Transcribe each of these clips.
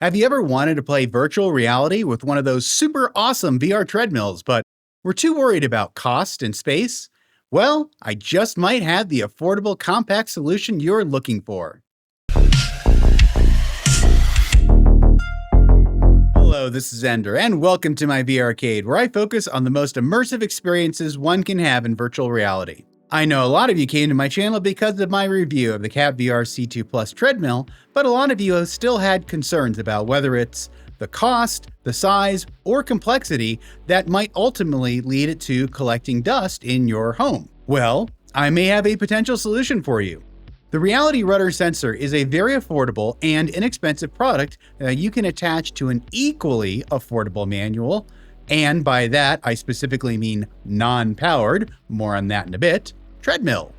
Have you ever wanted to play virtual reality with one of those super awesome VR treadmills, but were too worried about cost and space? Well, I just might have the affordable, compact solution you're looking for. Hello, this is Ender, and welcome to my VRcade, where I focus on the most immersive experiences one can have in virtual reality. I know a lot of you came to my channel because of my review of the Cat VR C2 Plus treadmill, but a lot of you have still had concerns about whether it's the cost, the size, or complexity that might ultimately lead it to collecting dust in your home. Well, I may have a potential solution for you. The Reality Rudder sensor is a very affordable and inexpensive product that you can attach to an equally affordable manual, and by that I specifically mean non-powered, more on that in a bit, treadmill.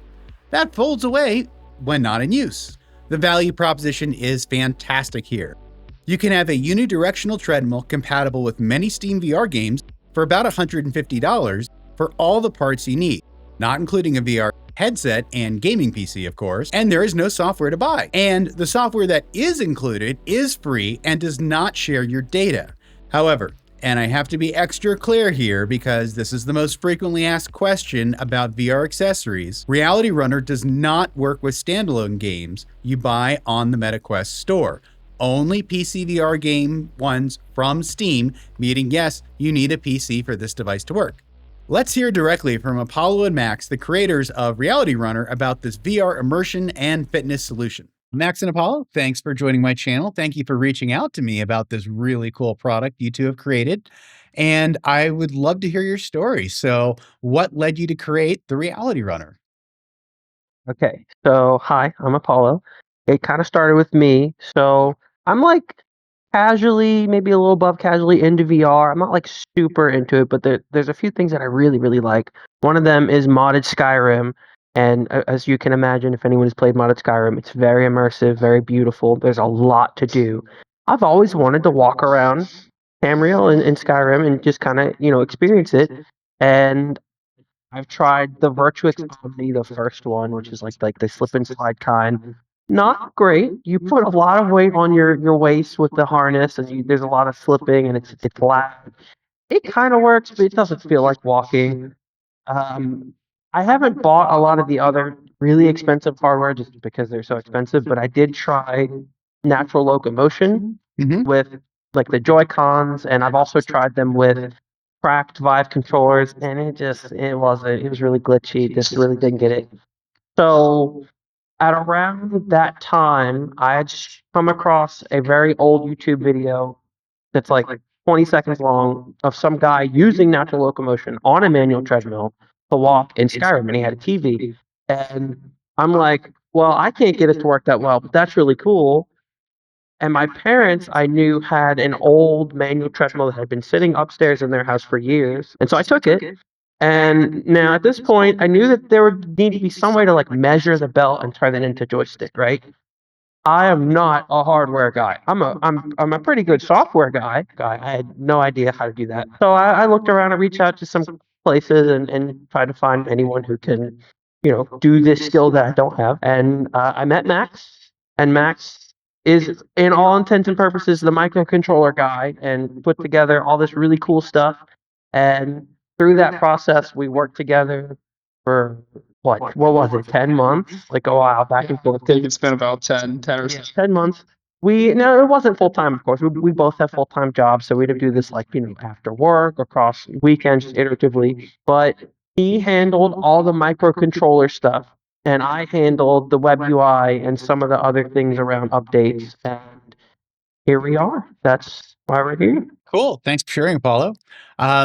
That folds away when not in use. The value proposition is fantastic here. You can have a unidirectional treadmill compatible with many Steam VR games for about $150 for all the parts you need, not including a VR headset and gaming PC, of course, and there is no software to buy. And the software that is included is free and does not share your data. However, and I have to be extra clear here because this is the most frequently asked question about VR accessories, Reality Runner does not work with standalone games you buy on the MetaQuest store. Only PC VR game ones from Steam, meaning yes, you need a PC for this device to work. Let's hear directly from Apollo and Max, the creators of Reality Runner, about this VR immersion and fitness solution. Max and Apollo, thanks for joining my channel. Thank you for reaching out to me about this really cool product you two have created. And I would love to hear your story. So what led you to create the Reality Runner? Okay, so hi, I'm Apollo. It kind of started with me. So I'm like casually, maybe a little above casually into VR. I'm not like super into it, but there's a few things that I really, really like. One of them is modded Skyrim. And as you can imagine, if anyone has played modded Skyrim, it's very immersive, very beautiful. There's a lot to do. I've always wanted to walk around Tamriel in Skyrim and just kind of, experience it. And I've tried the Virtuix Omni, the first one, which is like the slip and slide kind. Not great. You put a lot of weight on your waist with the harness, and there's a lot of slipping, and it's loud. It kind of works, but it doesn't feel like walking. Um, I haven't bought a lot of the other really expensive hardware just because they're so expensive, but I did try natural locomotion with like the Joy Cons, and I've also tried them with cracked Vive controllers, and it was really glitchy. Just really didn't get it. So at around that time, I had come across a very old YouTube video that's like 20 seconds long of some guy using natural locomotion on a manual treadmill to walk in Skyrim, and he had a TV. And I'm like, well, I can't get it to work that well, but that's really cool. And my parents, I knew, had an old manual treadmill that had been sitting upstairs in their house for years. And so I took it. And now at this point, I knew that there would need to be some way to like measure the belt and turn it into joystick, right? I am not a hardware guy. I'm a pretty good software guy. I had no idea how to do that. So I looked around and reached out to some places and tried to find anyone who can, do this skill that I don't have. And I met Max, and Max is, in all intents and purposes, the microcontroller guy, and put together all this really cool stuff. And through that process, we worked together for what was it, 10 months? Like a while back and forth. I think it's been about 10 or so. Yeah, 10 months. No, it wasn't full time, of course. We both have full time jobs, so we'd do this like, after work, across weekends, just iteratively. But he handled all the microcontroller stuff, and I handled the web UI and some of the other things around updates. And here we are. That's why we're here. Cool. Thanks for sharing, Apollo.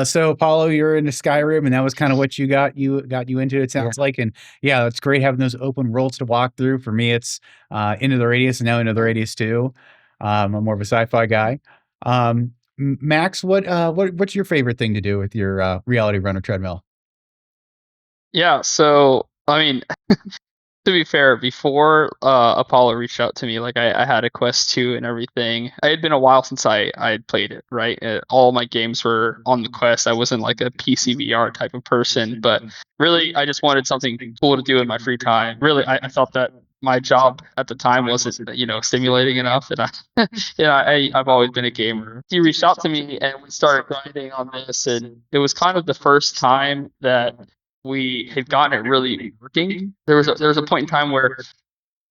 So Apollo, you're into Skyrim, and that was kind of what got you into it, sounds like. And yeah, it's great having those open worlds to walk through. For me, it's Into the Radius, and now Into the Radius 2. I'm more of a sci-fi guy. Max, what's your favorite thing to do with your Reality Runner treadmill? Yeah, so I mean, to be fair, before Apollo reached out to me, like I had a Quest 2 and everything. It had been a while since I had played it, right? All my games were on the Quest. I wasn't like a PC VR type of person, but really I just wanted something cool to do in my free time. Really, I thought that my job at the time wasn't, stimulating enough, and I've always been a gamer. He reached out to me, and we started grinding on this, and it was kind of the first time that we had gotten it really working. There was a point in time where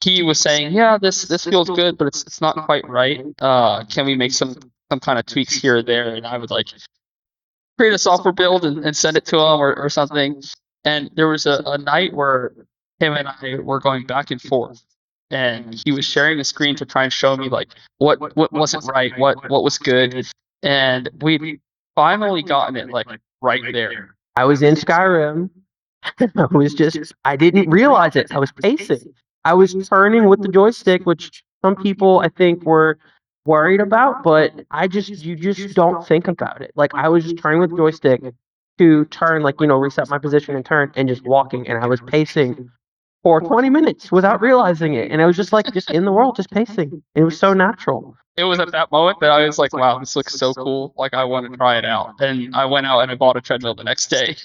he was saying, "Yeah, this feels good, but it's not quite right. Can we make some kind of tweaks here or there?" And I would like create a software build and send it to him or something. And there was a night where him and I were going back and forth, and he was sharing the screen to try and show me like what wasn't right, what was good, and we finally gotten it like right there. I was in Skyrim. I didn't realize it. I was pacing. I was turning with the joystick, which some people I think were worried about, but you just don't think about it. Like I was just turning with the joystick to turn, like, reset my position and turn and just walking, and I was pacing for 20 minutes without realizing it. And I was just like, just in the world, just pacing. It was so natural. It was at that moment that I was like, wow, this looks so cool. Like, I want to try it out. And I went out and I bought a treadmill the next day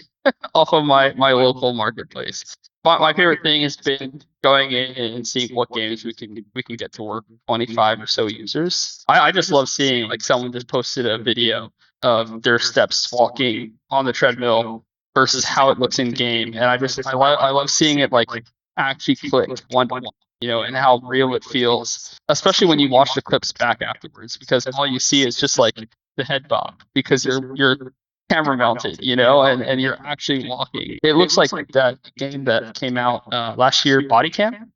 off of my local marketplace. But my favorite thing has been going in and seeing what games we can get to work with 25 or so users. I just love seeing, like, someone just posted a video of their steps walking on the treadmill versus how it looks in game. And I love seeing it, like, actually click one to one, and how real it feels, especially when you watch the clips back afterwards, because all you see is just like the head bob because you're camera mounted, and you're actually walking. It looks like that game that came out last year, Body Cam,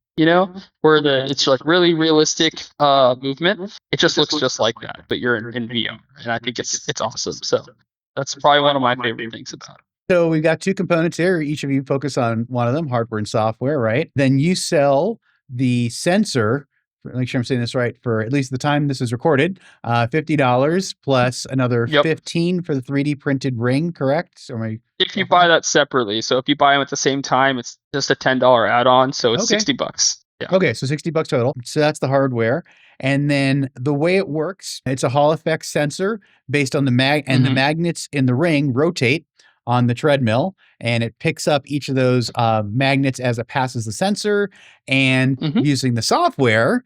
where it's like really realistic movement. It just looks just like that, but you're in VR, and I think it's awesome. So that's probably one of my favorite things about it. So we've got two components here. Each of you focus on one of them, hardware and software, right? Then you sell the sensor, make sure I'm saying this right, for at least the time this is recorded, $50 plus another $15 for the 3D printed ring, correct? If you buy that separately, so if you buy them at the same time, it's just a $10 add-on, so it's $60. Yeah. Okay, so $60 total. So that's the hardware. And then the way it works, it's a Hall effect sensor based on the the magnets in the ring rotate on the treadmill, and it picks up each of those magnets as it passes the sensor. And using the software,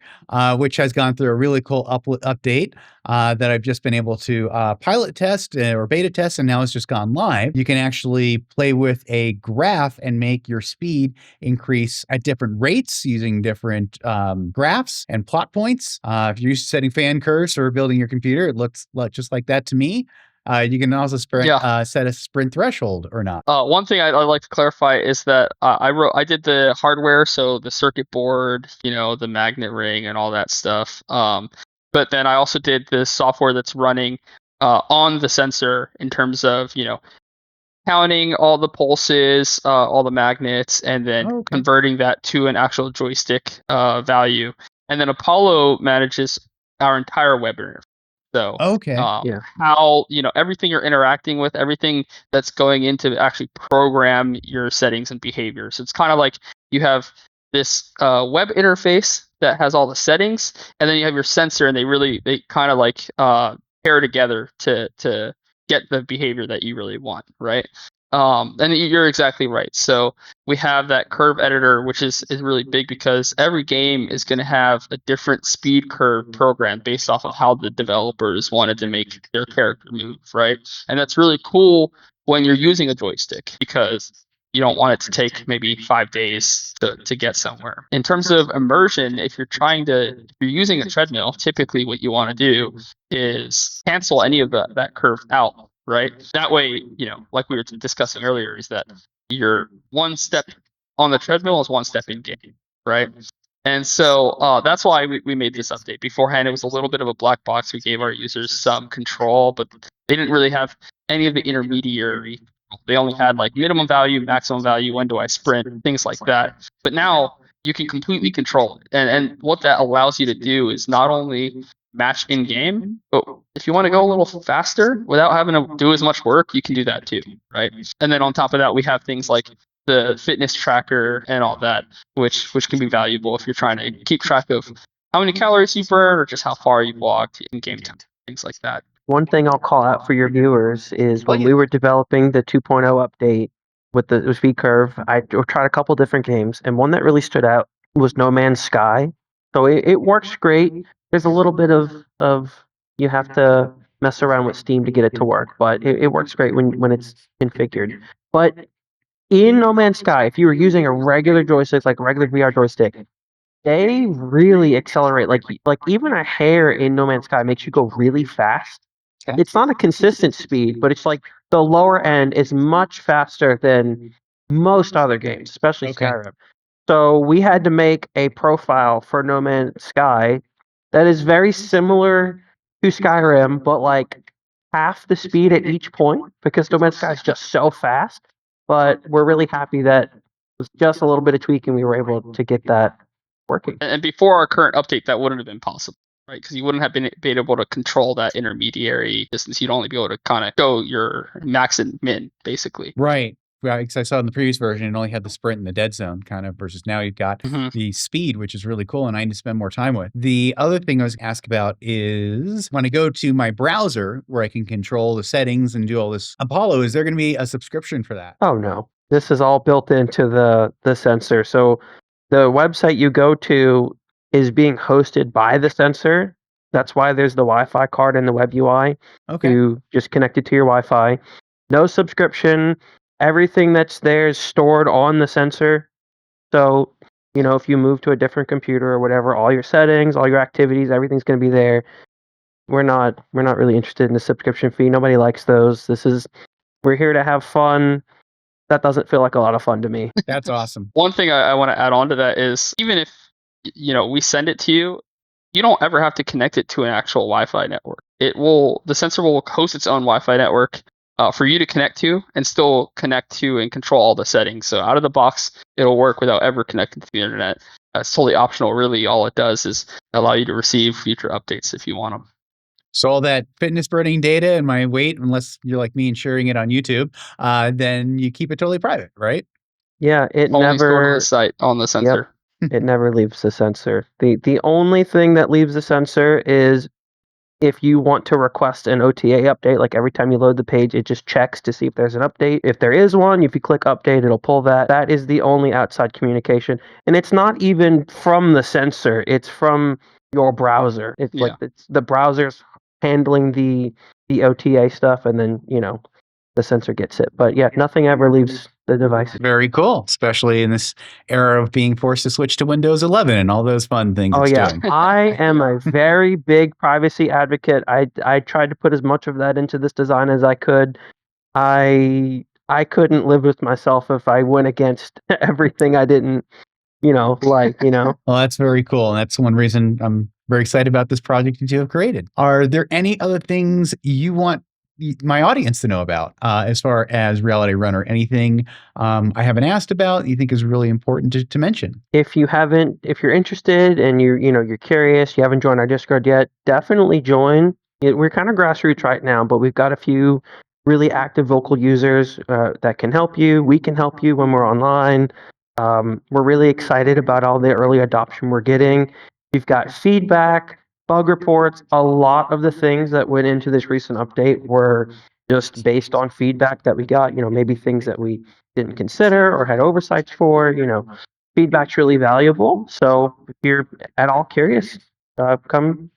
which has gone through a really cool update that I've just been able to pilot test or beta test, and now it's just gone live. You can actually play with a graph and make your speed increase at different rates using different graphs and plot points. If you're used to setting fan curves or building your computer, it looks just like that to me. You can also set a sprint threshold or not. One thing I'd like to clarify is that I did the hardware, so the circuit board, the magnet ring and all that stuff. But then I also did the software that's running on the sensor in terms of, counting all the pulses, all the magnets, and then converting that to an actual joystick value. And then Apollo manages our entire web interface. So, how, everything you're interacting with, everything that's going into actually program your settings and behaviors. It's kind of like you have this web interface that has all the settings, and then you have your sensor, and they kind of like pair together to get the behavior that you really want, right? And you're exactly right. So we have that curve editor, which is really big because every game is going to have a different speed curve program based off of how the developers wanted to make their character move, right? And that's really cool when you're using a joystick because you don't want it to take maybe 5 days to get somewhere. In terms of immersion, if you're using a treadmill, typically what you want to do is cancel any of that curve out. Right. That way, like we were discussing earlier, is that your one step on the treadmill is one step in game. Right. And so that's why we made this update. Beforehand, it was a little bit of a black box. We gave our users some control, but they didn't really have any of the intermediary. They only had like minimum value, maximum value, when do I sprint, things like that. But now you can completely control it. And what that allows you to do is not only match in game, but if you want to go a little faster without having to do as much work, you can do that too, right? And then on top of that, we have things like the fitness tracker and all that, which can be valuable if you're trying to keep track of how many calories you burn or just how far you've walked in game time, things like that. One thing I'll call out for your viewers is when we were developing the 2.0 update with the speed curve, I tried a couple different games, and one that really stood out was No Man's Sky. So it works great. There's a little bit of you have to mess around with Steam to get it to work, but it works great when it's configured. But in No Man's Sky, if you were using a regular joystick, like a regular VR joystick, they really accelerate. Like even a hair in No Man's Sky makes you go really fast. Okay. It's not a consistent speed, but it's like the lower end is much faster than most other games, especially Okay. Skyrim. So we had to make a profile for No Man's Sky that is very similar to Skyrim, but like half the speed at each point because No Man's Sky is just so fast. But we're really happy that with just a little bit of tweaking, we were able to get that working. And before our current update, that wouldn't have been possible, right? Because you wouldn't have been able to control that intermediary distance. You'd only be able to kind of go your max and min, basically. Right. Right, because I saw in the previous version it only had the sprint and the dead zone kind of, versus now you've got the speed, which is really cool and I need to spend more time with. The other thing I was asked about is when I go to my browser where I can control the settings and do all this, Apollo, is there going to be a subscription for that? Oh no, this is all built into the sensor. So the website you go to is being hosted by the sensor. That's why there's the Wi-Fi card in the web UI to just connect it to your Wi-Fi. No subscription. Everything that's there is stored on the sensor. So, if you move to a different computer or whatever, all your settings, all your activities, everything's going to be there. We're not really interested in the subscription fee. Nobody likes those. We're here to have fun. That doesn't feel like a lot of fun to me. That's awesome. One thing I want to add on to that is even if we send it to you, you don't ever have to connect it to an actual Wi-Fi network. The sensor will host its own Wi-Fi network for you to connect to and still connect to and control all the settings. So out of the box, it'll work without ever connecting to the internet. It's totally optional. Really, all it does is allow you to receive future updates if you want them. So all that fitness burning data and my weight, unless you're like me and sharing it on YouTube, then you keep it totally private, right? Yeah, it Only stored on never the site on the sensor. it never leaves the sensor. The only thing that leaves the sensor is if you want to request an OTA update, like every time you load the page, it just checks to see if there's an update. If there is one, if you click update, it'll pull that. That is the only outside communication. And it's not even from the sensor, it's from your browser. It's like it's the browser's handling the OTA stuff, and then, the sensor gets it. But yeah, nothing ever leaves the device. Very cool, especially in this era of being forced to switch to Windows 11 and all those fun things it's doing. I am a very big privacy advocate. I tried to put as much of that into this design as I could. I couldn't live with myself if I went against everything I didn't, like. Well, that's very cool. And that's one reason I'm very excited about this project that you have created. Are there any other things you want my audience to know about as far as Reality Runner? Anything I haven't asked about you think is really important to mention? If you're interested and you're curious, you haven't joined our Discord yet, definitely join. We're kind of grassroots right now, but we've got a few really active vocal users that can help you. We can help you when we're online. We're really excited about all the early adoption we're getting. We've got feedback, bug reports. A lot of the things that went into this recent update were just based on feedback that we got, maybe things that we didn't consider or had oversights for. Feedback's really valuable. So if you're at all curious, come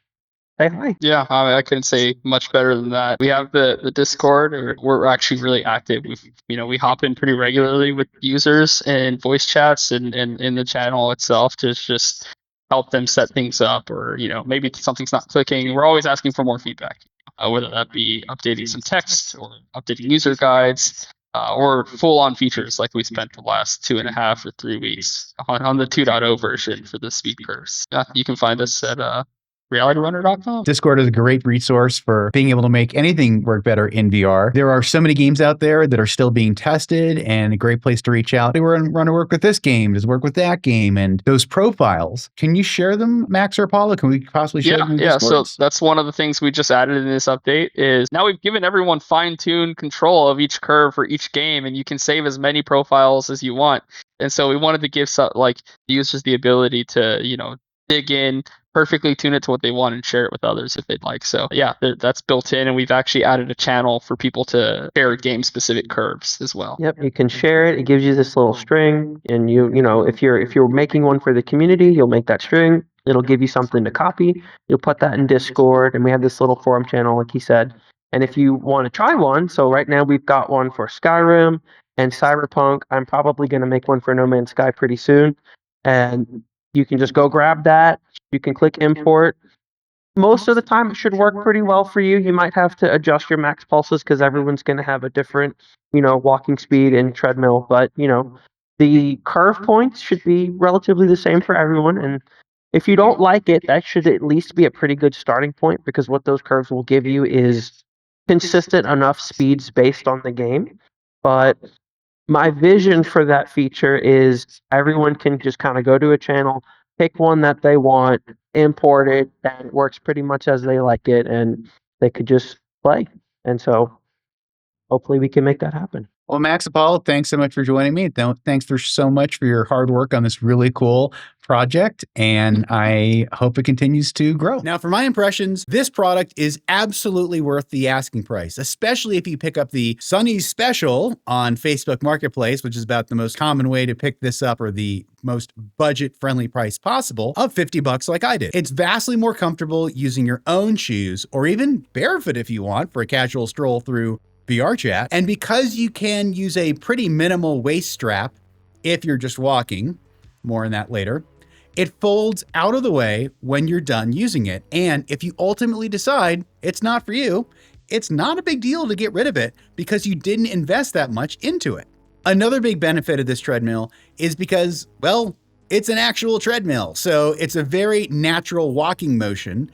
say hi. Yeah, I couldn't say much better than that. We have the Discord. We're actually really active. We hop in pretty regularly with users and voice chats and in the channel itself to just help them set things up, or maybe something's not clicking. We're always asking for more feedback, whether that be updating some text or updating user guides, or full-on features like we spent the last 2.5 or 3 weeks on the 2.0 version for the speed curves. Yeah, you can find us at realityrunner.com. Discord is a great resource for being able to make anything work better in VR. There are so many games out there that are still being tested, and a great place to reach out. They want to work with this game, does work with that game, and those profiles. Can you share them, Max or Paula? Can we possibly share them in Discord? So that's one of the things we just added in this update is now we've given everyone fine-tuned control of each curve for each game, and you can save as many profiles as you want. And so we wanted to give the users the ability to, dig in, perfectly tune it to what they want and share it with others if they'd like. So yeah, that's built in, and we've actually added a channel for people to share game specific curves as well. Yep, you can share it. It gives you this little string, and you know, if you're making one for the community, you'll make that string. It'll give you something to copy. You'll put that in Discord, and we have this little forum channel, like he said. And if you want to try one, so right now we've got one for Skyrim and Cyberpunk. I'm probably going to make one for No Man's Sky pretty soon, and you can just go grab that. You can click import. Most of the time, it should work pretty well for you. You might have to adjust your max pulses because everyone's going to have a different, walking speed in treadmill. But, the curve points should be relatively the same for everyone. And if you don't like it, that should at least be a pretty good starting point, because what those curves will give you is consistent enough speeds based on the game. But my vision for that feature is everyone can just kind of go to a channel, pick one that they want, import it, and it works pretty much as they like it, and they could just play. And so hopefully we can make that happen. Well, Max Apollo, thanks so much for joining me. Thanks for so much for your hard work on this really cool project, and I hope it continues to grow. Now, for my impressions, this product is absolutely worth the asking price, especially if you pick up the Sunny's Special on Facebook Marketplace, which is about the most common way to pick this up, or the most budget-friendly price possible, of $50 like I did. It's vastly more comfortable using your own shoes, or even barefoot if you want, for a casual stroll through VR chat. And because you can use a pretty minimal waist strap if you're just walking, more on that later, it folds out of the way when you're done using it. And if you ultimately decide it's not for you, it's not a big deal to get rid of it because you didn't invest that much into it. Another big benefit of this treadmill is because, well, it's an actual treadmill. So it's a very natural walking motion.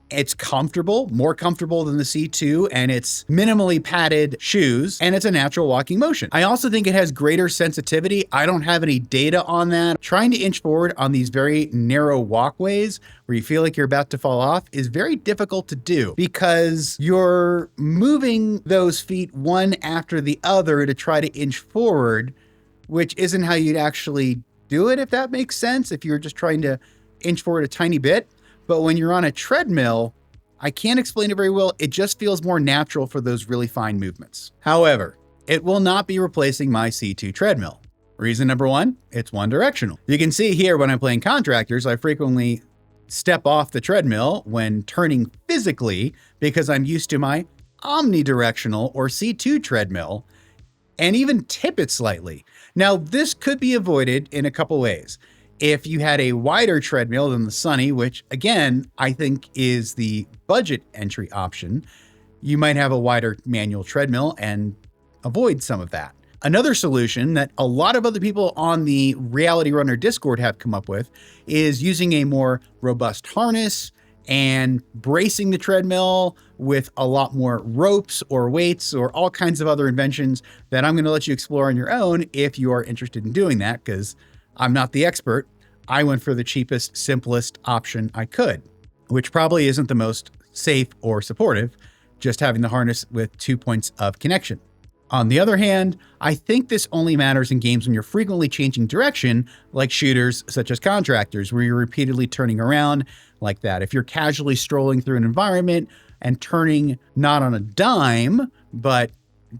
It's comfortable, more comfortable than the C2, and it's minimally padded shoes, and it's a natural walking motion. I also think it has greater sensitivity. I don't have any data on that. Trying to inch forward on these very narrow walkways where you feel like you're about to fall off is very difficult to do because you're moving those feet one after the other to try to inch forward, which isn't how you'd actually do it, if that makes sense, if you're just trying to inch forward a tiny bit. But when you're on a treadmill, I can't explain it very well. It just feels more natural for those really fine movements. However, it will not be replacing my C2 treadmill. Reason number one, it's one directional. You can see here when I'm playing Contractors, I frequently step off the treadmill when turning physically because I'm used to my omnidirectional or C2 treadmill, and even tip it slightly. Now, this could be avoided in a couple ways. If you had a wider treadmill than the Sunny, which again, I think is the budget entry option, you might have a wider manual treadmill and avoid some of that. Another solution that a lot of other people on the Reality Runner Discord have come up with is using a more robust harness and bracing the treadmill with a lot more ropes or weights or all kinds of other inventions that I'm going to let you explore on your own if you are interested in doing that, because I'm not the expert. I went for the cheapest, simplest option I could, which probably isn't the most safe or supportive, just having the harness with 2 points of connection. On the other hand, I think this only matters in games when you're frequently changing direction, like shooters such as Contractors, where you're repeatedly turning around like that. If you're casually strolling through an environment and turning not on a dime, but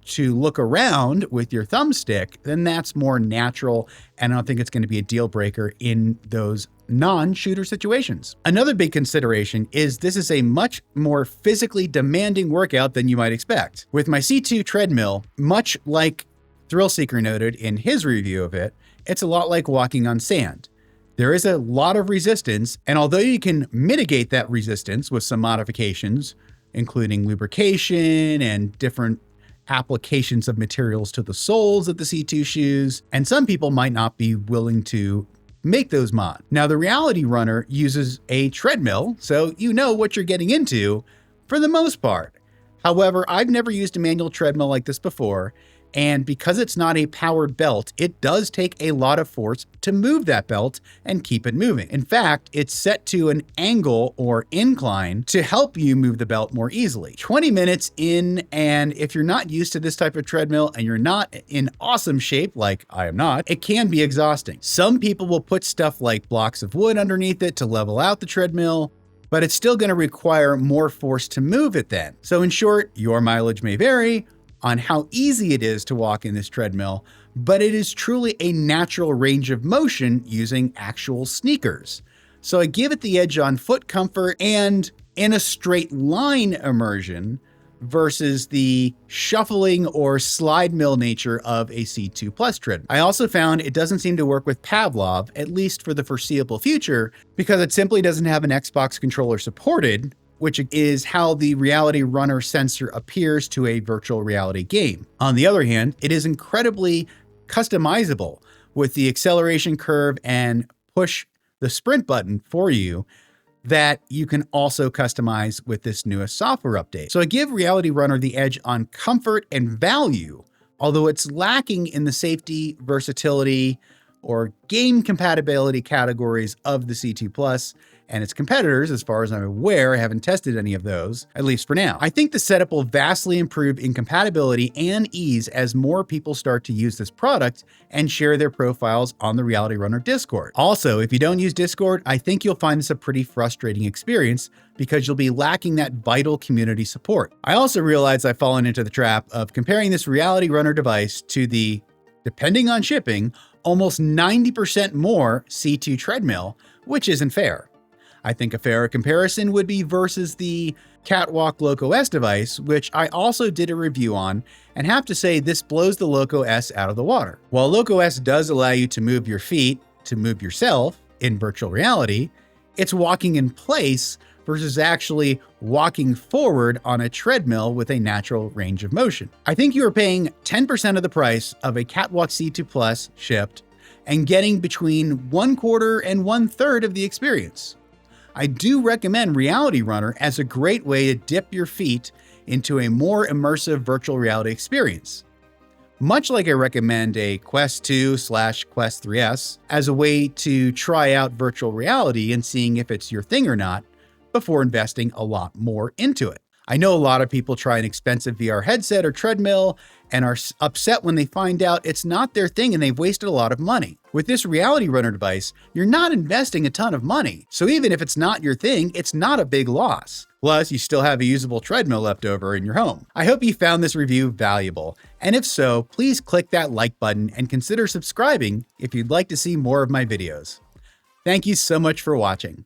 to look around with your thumbstick, then that's more natural, and I don't think it's going to be a deal breaker in those non-shooter situations. Another big consideration is this is a much more physically demanding workout than you might expect. With my C2 treadmill, much like Thrillseeker noted in his review of it, it's a lot like walking on sand. There is a lot of resistance, and although you can mitigate that resistance with some modifications, including lubrication and different applications of materials to the soles of the C2 shoes, and some people might not be willing to make those mods. Now, the Reality Runner uses a treadmill, so you know what you're getting into for the most part. However, I've never used a manual treadmill like this before, And because it's not a powered belt, it does take a lot of force to move that belt and keep it moving. In fact, it's set to an angle or incline to help you move the belt more easily. 20 minutes in, and if you're not used to this type of treadmill and you're not in awesome shape like I am not, it can be exhausting. Some people will put stuff like blocks of wood underneath it to level out the treadmill, but it's still going to require more force to move it then. So in short, your mileage may vary on how easy it is to walk in this treadmill, but it is truly a natural range of motion using actual sneakers. So I give it the edge on foot comfort and in a straight line immersion versus the shuffling or slide mill nature of a C2 Plus treadmill. I also found it doesn't seem to work with Pavlov, at least for the foreseeable future, because it simply doesn't have an Xbox controller supported, which is how the Reality Runner sensor appears to a virtual reality game. On the other hand, it is incredibly customizable with the acceleration curve and push the sprint button for you that you can also customize with this newest software update. So I give Reality Runner the edge on comfort and value, although it's lacking in the safety, versatility, or game compatibility categories of the C2 Plus and its competitors. As far as I'm aware, I haven't tested any of those, at least for now. I think the setup will vastly improve in compatibility and ease as more people start to use this product and share their profiles on the Reality Runner Discord. Also, if you don't use Discord, I think you'll find this a pretty frustrating experience because you'll be lacking that vital community support. I also realize I've fallen into the trap of comparing this Reality Runner device to the, depending on shipping, almost 90% more C2 treadmill, which isn't fair. I think a fairer comparison would be versus the Catwalk Loco S device, which I also did a review on, and have to say this blows the Loco S out of the water. While Loco S does allow you to move your feet, to move yourself in virtual reality, it's walking in place versus actually walking forward on a treadmill with a natural range of motion. I think you are paying 10% of the price of a Catwalk C2 Plus shipped and getting between 1/4 and 1/3 of the experience. I do recommend Reality Runner as a great way to dip your feet into a more immersive virtual reality experience. Much like I recommend a Quest 2/Quest 3S as a way to try out virtual reality and seeing if it's your thing or not before investing a lot more into it. I know a lot of people try an expensive VR headset or treadmill and are upset when they find out it's not their thing and they've wasted a lot of money. With this Reality Runner device, you're not investing a ton of money. So even if it's not your thing, it's not a big loss. Plus, you still have a usable treadmill left over in your home. I hope you found this review valuable. And if so, please click that like button and consider subscribing if you'd like to see more of my videos. Thank you so much for watching.